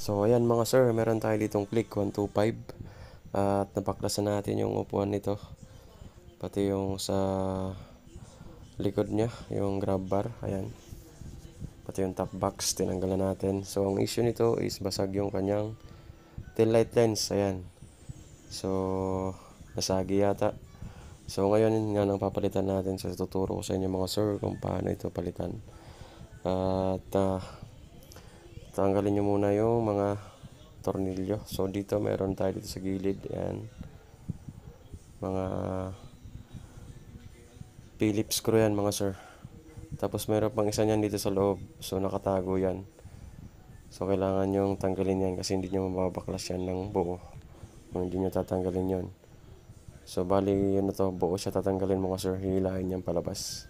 So ayan mga sir, meron tayo ditong click 125 at napaklasan natin yung upuan nito. Pati yung sa likod niya, yung grab bar, ayan. Pati yung top box, tinanggalan natin. So ang issue nito is basag yung kanyang tail light lens, ayan. So nasagi yata. So ngayon nga nang papalitan natin. So tuturo ko sa inyo mga sir kung paano ito palitan. At tanggalin nyo muna yung mga tornilyo. So dito meron tayo dito sa gilid, ayan. Mga Phillips screw yan mga sir. Tapos meron pang isa niyan dito sa loob. So nakatago yan. So kailangan yung tanggalin yan kasi hindi nyo mababaklas yan ng buo. Kung hindi nyo tatanggalin yon. So bali yun na to, buo siya tatanggalin mga sir. Hilahin yan palabas.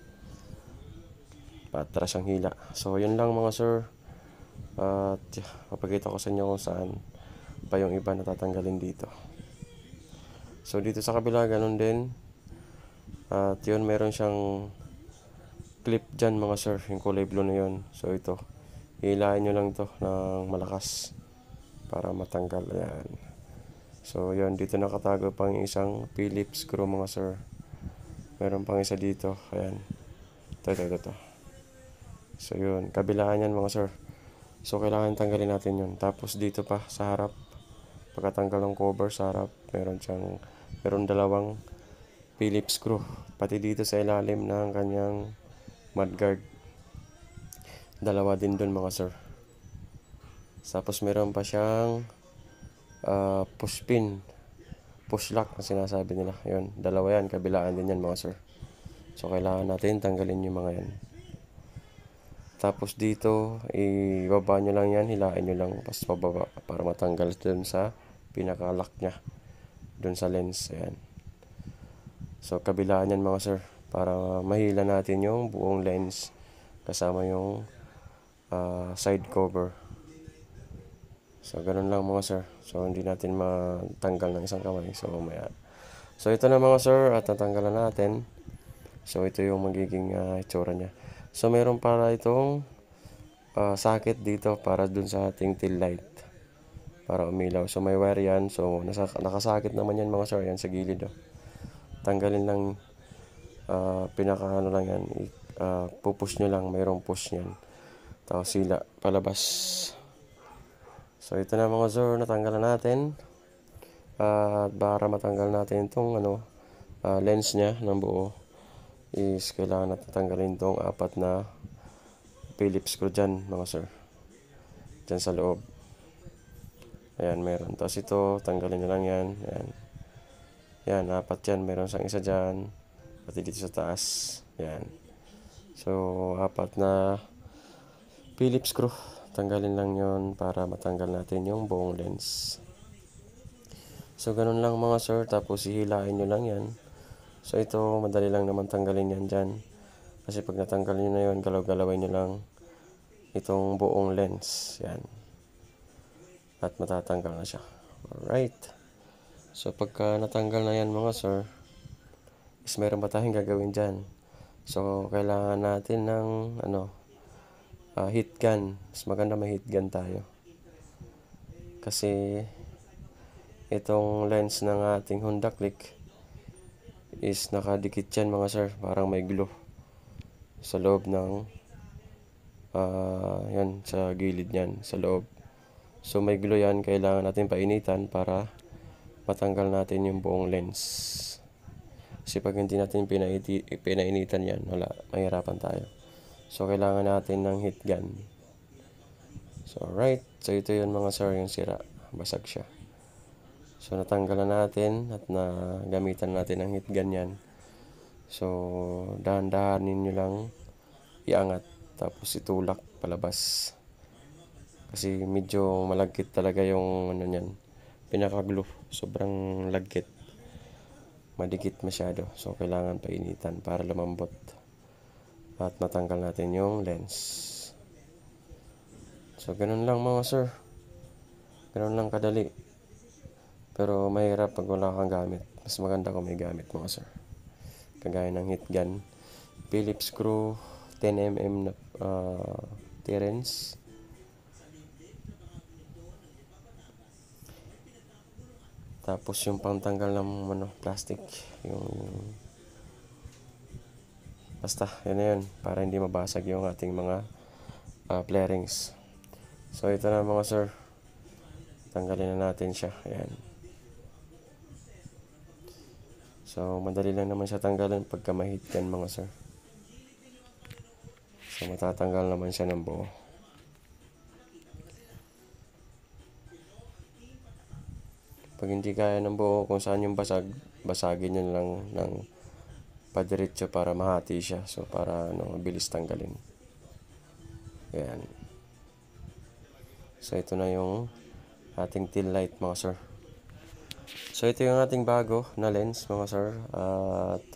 Patras ang hila. So yun lang mga sir. At papakita ko sa inyo kung saan pa yung iba na tatanggalin dito. So dito sa kabila ganun din. At yun meron siyang clip dyan mga sir, yung kulay blue na yun. So ito, hilahin nyo lang to ng malakas para matanggal. Ayan. So yun, dito nakatago pang isang Phillips screw mga sir. Meron pang isa dito. Ayan. Ito. So yun, kabilaan yan mga sir. So kailangan tanggalin natin yun. Tapos dito pa sa harap, pagkatanggal ng cover sa harap, meron dalawang Phillips screw. Pati dito sa ilalim ng kanyang mudguard. Dalawa din doon mga sir. Tapos meron pa siyang push pin, push lock na sinasabi nila. Yun, dalawa yan, kabilaan din yan mga sir. So kailangan natin tanggalin yung mga yan. Tapos dito, ibaba nyo lang yan, hilain nyo lang pas pababa para matanggal dun sa pinaka-lock nya. Dun sa lens, ayan. So kabilaan yan mga sir, para mahila natin yung buong lens kasama yung side cover. So ganun lang mga sir. So hindi natin matanggal ng isang kamay. So mamaya. So ito na mga sir at natanggalan natin. So ito yung magiging itsura niya. So meron para itong socket dito para dun sa ating tail light. Para umilaw. So may wire yan. So nakasakit naman yan mga sir. Yan sa gilid. Oh. Tanggalin lang pinaka ano lang yan. Pupush nyo lang. Mayroong push yan. Tapos sila palabas. So ito na mga sir, natanggalan natin. At para matanggal natin itong lens nya ng buo is kailangan natin tanggalin itong apat na Phillips screw dyan mga sir. Dyan sa loob. Ayan, meron. Tapos ito, tanggalin nyo lang yan. Ayan. Yan, apat yan. Meron sang isa dyan. Pati dito sa taas. Ayan. So, apat na Phillips screw. Tanggalin lang yon para matanggal natin yung buong lens. So, ganun lang mga sir. Tapos, hihilain nyo lang yan. So, ito, madali lang naman tanggalin yan dyan. Kasi pag natanggal nyo na yun, galaw-galawin nyo lang itong buong lens. Yan. At matatanggal na siya. Alright. So, pagka natanggal na yan mga sir, is meron pa tayong gagawin dyan. So, kailangan natin ng heat gun. Mas maganda may heat gun tayo. Kasi itong lens ng ating Honda Click is nakadikit yan mga sir. Parang may glue sa loob ng yan, sa gilid yan, sa loob. So may glue yan. Kailangan natin painitan para matanggal natin yung buong lens. Kasi pag hindi natin pinainitan yan, wala, mahirapan tayo. So kailangan natin ng heat gun. So right. So ito yun mga sir, yung sira. Basag siya. So natanggalan natin at nagamitan natin ng heat gun yan. So dahan-dahanin nyo lang iangat tapos itulak palabas. Kasi medyo malagkit talaga yung yan, pinaka-glue. Sobrang lagkit. Madikit masyado. So kailangan painitan para lumambot. At matanggal natin yung lens. So ganun lang mga sir. Ganun lang kadali. Pero mahirap pag wala kang gamit. Mas maganda kung may gamit mga sir. Kagaya ng heat gun, Phillips screw, 10mm na Terence. Tapos yung pangtanggal ng plastic, yung basta yun na yun, para hindi mabasag yung ating mga flarings. So ito na mga sir, tanggalin na natin siya. Ayan. So madali lang naman siya tanggalin pagka mahit yan mga sir. So matatanggal naman siya ng buo. Pag hindi kaya ng buo, kung saan yung basag, basagin nyo lang ng padiretso para mahati siya. So para mabilis tanggalin. Ayan. So ito na yung ating tail light mga sir. So ito yung ating bago na lens mga sir. At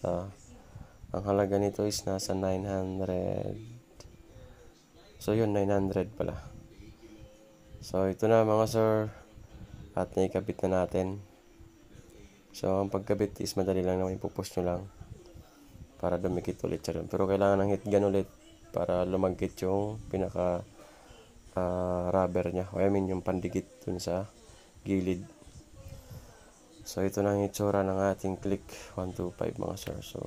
ang halaga nito is nasa 900. So yun, 900 pala. So ito na mga sir. At naikabit na natin. So ang pagkabit is madali lang naman, ipupush nyo lang para dumikit ulit siya dun. Pero kailangan ng heat gun ulit para lumagkit yung pinaka rubber nya. O I mean yung pandikit dun sa gilid. So ito na ang itsura ng ating Click 125 mga sir. So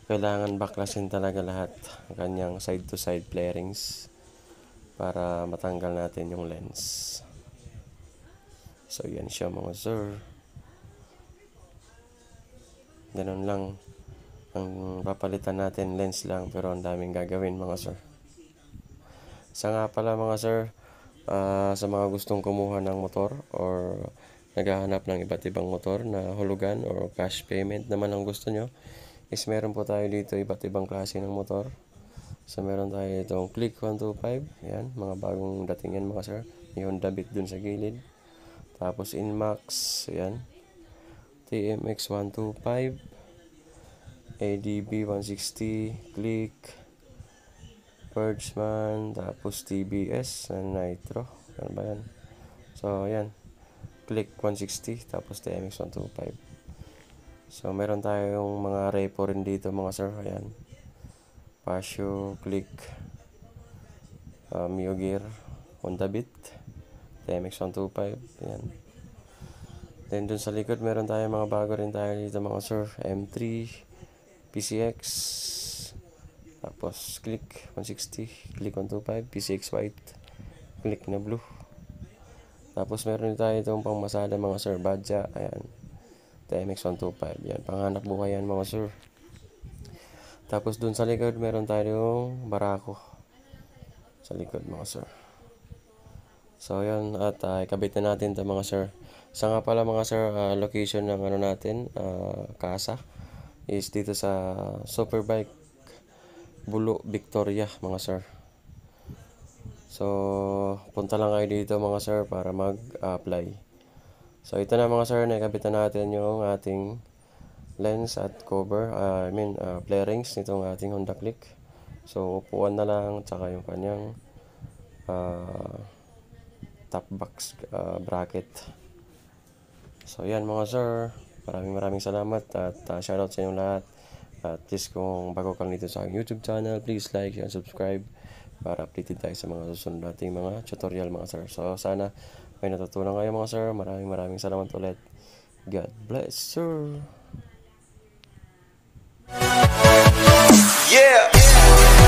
kailangan baklasin talaga lahat ang kanyang side to side flarings para matanggal natin yung lens. So yan siya mga sir. Ganun lang. Ang papalitan natin lens lang, pero ang daming gagawin mga sir. Sa nga pala mga sir, sa mga gustong kumuha ng motor or naghahanap ng iba't ibang motor na hulugan or cash payment naman ang gusto nyo, is meron po tayo dito iba't ibang klase ng motor. So meron tayo itong Click 125. Yan, mga bagong dating yan mga sir. Yung Honda Beat dun sa gilid. Tapos Inmax, yan. TMX 125, ADB 160, Click, Birdsman, tapos TBS na Nitro. Ano ba yan? So yan, Click 160, tapos TMX 125. So meron tayong mga repo rin dito mga sir. Ayan, Pasio, Click, Mio Gear, Honda Beat, TMX 125. Ayan. Then dun sa likod meron tayong mga bago rin tayo dito mga sir. M3, PCX, tapos Click 160, Click 125, PCX white, Click na blue. Tapos meron din tayo itong pangmasada mga sir, Badja. Ayan, TMX 125. Yan, panghanap buhay yan mga sir. Tapos dun sa likod meron tayong Barako sa likod mga sir. So yan, at ikabit na natin ito mga sir. Sa nga pala mga sir, location ng natin, casa is dito sa Superbike Bulo, Victoria mga sir. So punta lang kayo dito mga sir para mag-apply. So ito na mga sir, nakikabit na natin yung ating lens at cover, flarings nitong ating Honda Click. So upuan na lang, tsaka yung kanyang top box bracket. So yan mga sir, maraming salamat at shoutout sa inyo lahat. At please kung bago kang dito sa aking YouTube channel, please like and subscribe para updated tayo sa mga susunod nating mga tutorial mga sir. So sana may natutunan kayo mga sir. Maraming salamat ulit. God bless sir. Yeah.